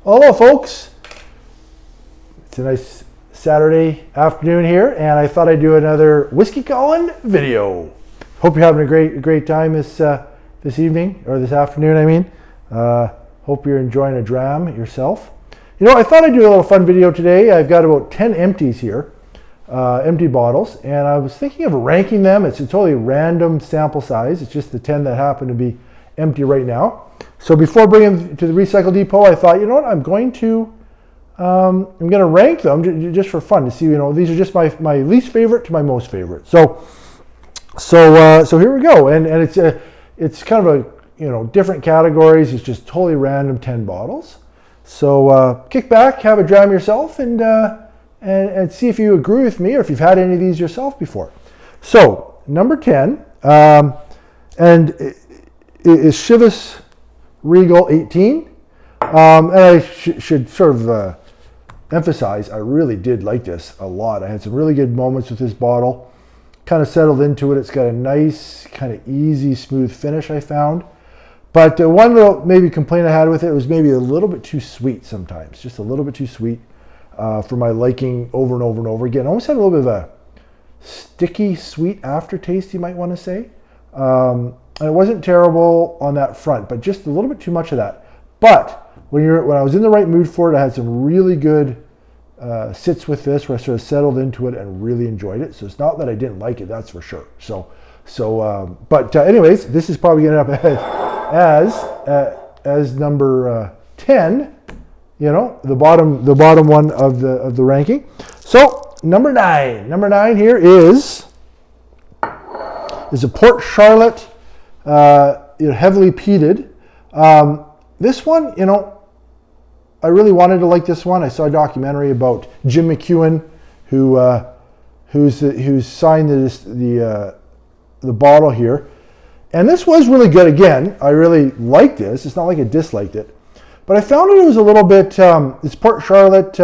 Hello folks, it's a nice Saturday afternoon here and I thought I'd do another whiskey calling video. Hope you're having a great time this evening, or this afternoon I mean. Hope you're enjoying a dram yourself. You know, I thought I'd do a little fun video today. I've got about 10 empties here, empty bottles, and I was thinking of ranking them. It's a totally random sample size. It's just the 10 that happen to be empty right now. So before bringing them to the recycle depot, I thought, you know what, I'm going to rank them just for fun to see. You know, these are just my least favorite to my most favorite. So here we go, and it's kind of a different categories. It's just totally random 10 bottles. So kick back, have a dram yourself, and see if you agree with me or if you've had any of these yourself before. So number 10, is Chivas Regal 18, and I should sort of emphasize, I really did like this a lot. I had some really good moments with this bottle. Kind of settled into it. It's got a nice, kind of easy, smooth finish, I found. But one little maybe complaint I had with it was maybe a little bit too sweet sometimes, just a little bit too sweet for my liking over and over and over again. Almost had a little bit of a sticky, sweet aftertaste, you might want to say. And it wasn't terrible on that front, but just a little bit too much of that. But when I was in the right mood for it, I had some really good sits with this where I sort of settled into it and really enjoyed it. So it's not that I didn't like it, that's for sure. But anyways, this is probably going to end up as number 10. You know, the bottom one of the ranking. So number 9 here is a Port Charlotte. Heavily peated. This one, you know, I really wanted to like this one. I saw a documentary about Jim McEwen, who's signed the bottle here, and this was really good. Again, I really liked this. It's not like I disliked it, but I found it was a little bit. It's Port Charlotte,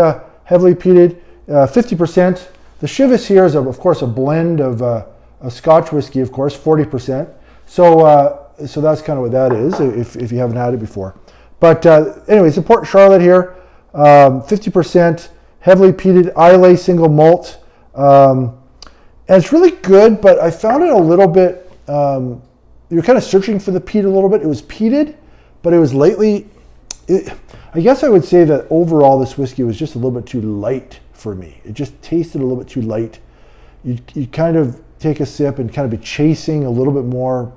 heavily peated, 50%. The Chivas here is of course a blend of Scotch whiskey, of course, 40%. So that's kind of what that is, if you haven't had it before. But anyway, it's a Port Charlotte here, 50%, heavily peated, Islay single malt. And it's really good, but I found it a little bit, you're kind of searching for the peat a little bit. It was peated, but it was lightly, I guess I would say that overall this whiskey was just a little bit too light for me. It just tasted a little bit too light. You kind of take a sip and kind of be chasing a little bit more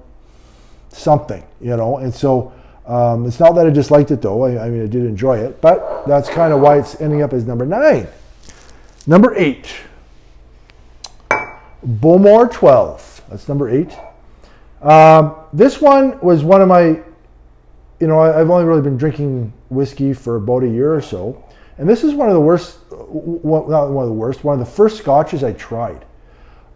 something, you know, and so it's not that I disliked it though. I mean, I did enjoy it, but that's kind of why it's ending up as number 9. Number 8, Bowmore 12. That's number 8. This one was one of my, you know, I've only really been drinking whiskey for about a year or so, and this is one of the worst, not one of the worst, one of the first scotches I tried.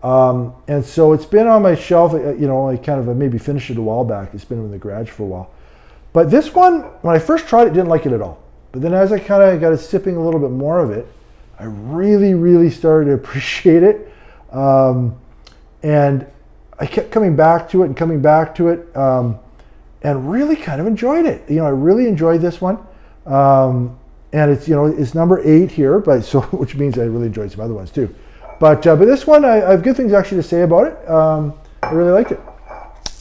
And so it's been on my shelf, you know, I kind of maybe finished it a while back. It's been in the garage for a while. But this one, when I first tried it, didn't like it at all. But then as I kind of got sipping a little bit more of it, I really, really started to appreciate it. And I kept coming back to it, and really kind of enjoyed it. You know, I really enjoyed this one. And it's, you know, it's number 8 here, but so, which means I really enjoyed some other ones too. But this one, I have good things actually to say about it. I really liked it.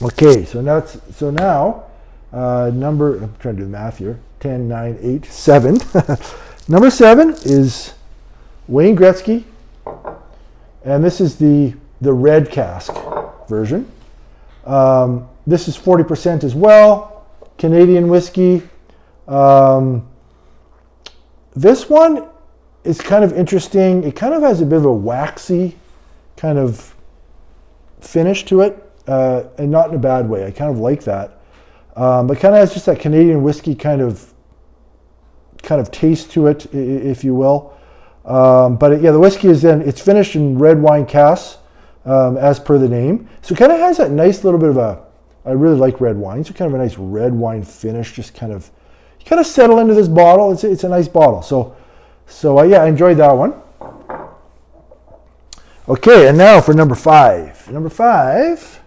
Okay, so now I'm trying to do the math here. 10, 9, 8, 7. Number 7 is Wayne Gretzky, and this is the red cask version. This is 40% as well. Canadian whiskey. This one is kind of interesting. It kind of has a bit of a waxy kind of finish to it, and not in a bad way. I kind of like that. But kind of has just that Canadian whiskey kind of taste to it, if you will. But yeah, the whiskey it's finished in red wine casks, as per the name. So it kind of has that nice little bit of I really like red wine, so kind of a nice red wine finish, just kind of settle into this bottle. It's a nice bottle. So yeah, I enjoyed that one. Okay, and now for number 5. Number 5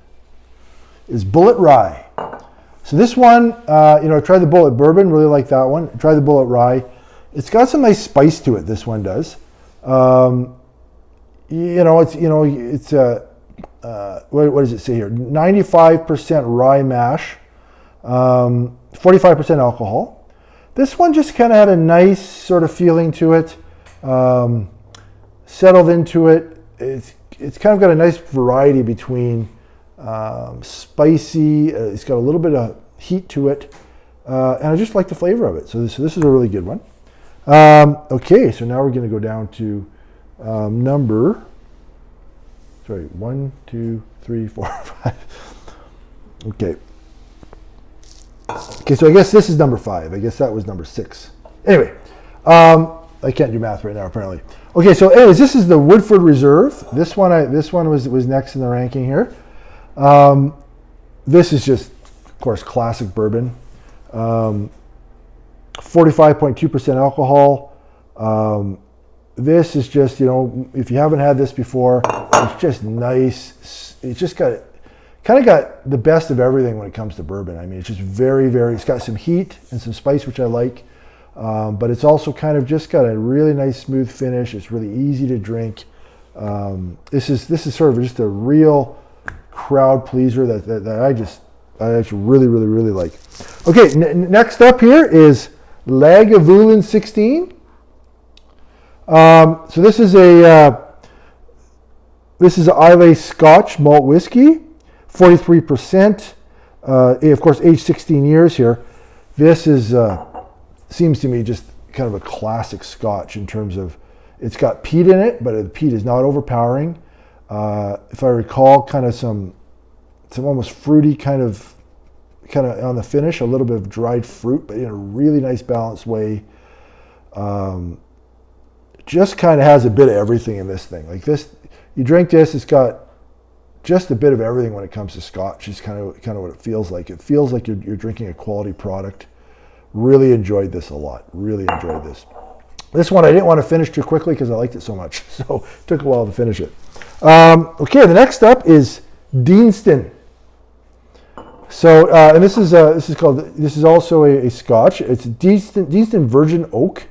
is Bulleit Rye. So this one, I tried the Bulleit Bourbon, really like that one. I tried the Bulleit Rye. It's got some nice spice to it. This one does. It's what does it say here? 95% rye mash, 45% alcohol. This one just kind of had a nice sort of feeling to it. Settled into it. It's kind of got a nice variety between spicy. It's got a little bit of heat to it, and I just like the flavor of it. So this is a really good one. Okay, so now we're going to go down to number. Sorry, 1, 2, 3, 4, 5. Okay. Okay, so I guess this is number 5. I guess that was number 6. Anyway, I can't do math right now apparently. Okay, so anyways, this is the Woodford Reserve. This one was next in the ranking here. This is just, of course, classic bourbon. 45.2% alcohol. This is just, if you haven't had this before, it's just nice. It's just kind of got the best of everything when it comes to bourbon. I mean, it's just very, very, it's got some heat and some spice, which I like. But it's also kind of just got a really nice smooth finish. It's really easy to drink. This is sort of just a real crowd pleaser that I actually really, really, really like. Okay, next up here is Lagavulin 16. So this is a Islay Scotch malt whiskey, 43%. Of course, aged 16 years here. This is seems to me just kind of a classic Scotch in terms of it's got peat in it, but the peat is not overpowering. If I recall, kind of some almost fruity kind of on the finish, a little bit of dried fruit, but in a really nice balanced way. Just kind of has a bit of everything in this thing. Like this, you drink this, it's got just a bit of everything when it comes to Scotch. Is kind of what it feels like. It feels like you're drinking a quality product. Really enjoyed this a lot. Really enjoyed this. This one I didn't want to finish too quickly because I liked it so much. So it took a while to finish it. Okay, the next up is Deanston. So, and this is also a Scotch. It's Deanston Virgin Oak,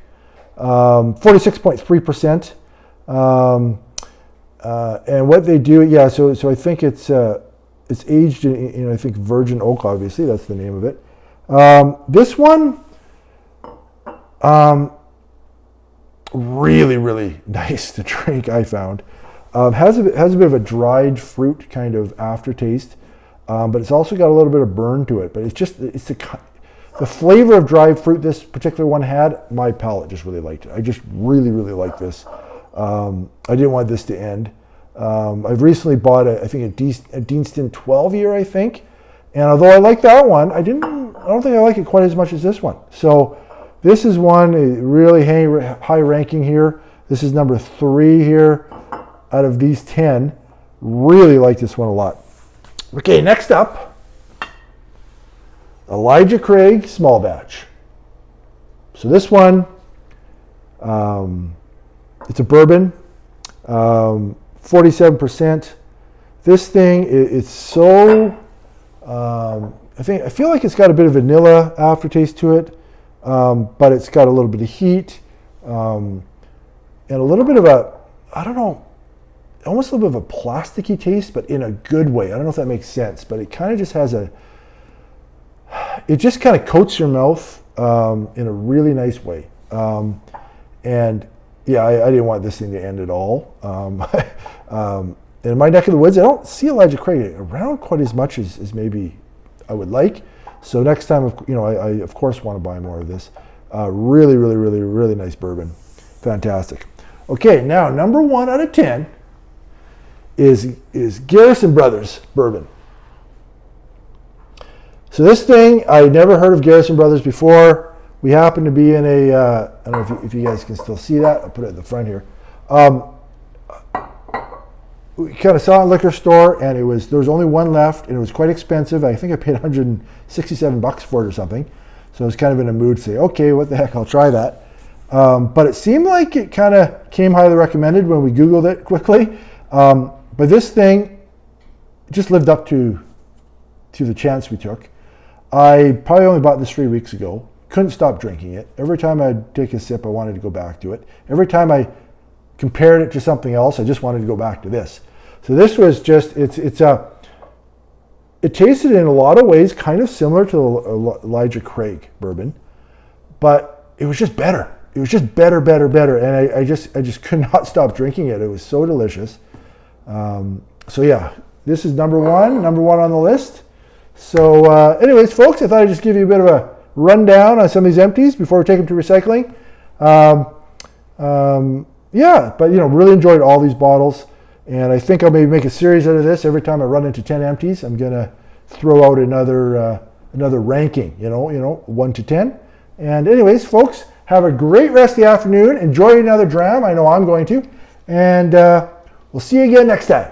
46.3%. And what they do, so I think it's aged in I think Virgin Oak. Obviously, that's the name of it. This one, really, really nice to drink. I found has a bit of a dried fruit kind of aftertaste. But it's also got a little bit of burn to it. But it's the flavor of dried fruit this particular one had. My palate just really liked it. I just really, really like this. I didn't want this to end. I've recently bought a Deanston 12 year, I think. And although I like that one, I don't think I like it quite as much as this one. So this is one really high ranking here. This is number 3 here out of these 10. Really like this one a lot. Okay, next up, Elijah Craig Small Batch. So this one, it's a bourbon, 47%. This thing, it's so, I feel like it's got a bit of vanilla aftertaste to it, but it's got a little bit of heat, and a little bit of almost a little bit of a plasticky taste, but in a good way. I don't know if that makes sense, but it kind of just has it just kind of coats your mouth in a really nice way. And yeah, I didn't want this thing to end at all. In my neck of the woods, I don't see Elijah Craig around quite as much as maybe I would like. So next time, I of course want to buy more of this. Really, really, really, really nice bourbon. Fantastic. Okay, now number 1 out of 10 is Garrison Brothers bourbon. So this thing, I never heard of Garrison Brothers before. We happen to be in a, I don't know if you guys can still see that. I'll put it at the front here. We kind of saw it in a liquor store, and there was only one left, and it was quite expensive. I think I paid $167 for it or something. So I was kind of in a mood to say, okay, what the heck, I'll try that. But it seemed like it kind of came highly recommended when we Googled it quickly. But this thing just lived up to the chance we took. I probably only bought this 3 weeks ago. Couldn't stop drinking it. Every time I'd take a sip, I wanted to go back to it. Every time I compared it to something else, I just wanted to go back to this. So this was just, it tasted in a lot of ways kind of similar to Elijah Craig bourbon, but it was just better. It was just better. And I just could not stop drinking it. It was so delicious. So yeah, this is number one on the list. So anyways, folks, I thought I'd just give you a bit of a rundown on some of these empties before we take them to recycling. Yeah, but really enjoyed all these bottles. And I think I'll maybe make a series out of this. Every time I run into 10 empties, I'm going to throw out another ranking, 1 to 10. And anyways, folks, have a great rest of the afternoon. Enjoy another dram. I know I'm going to. And we'll see you again next time.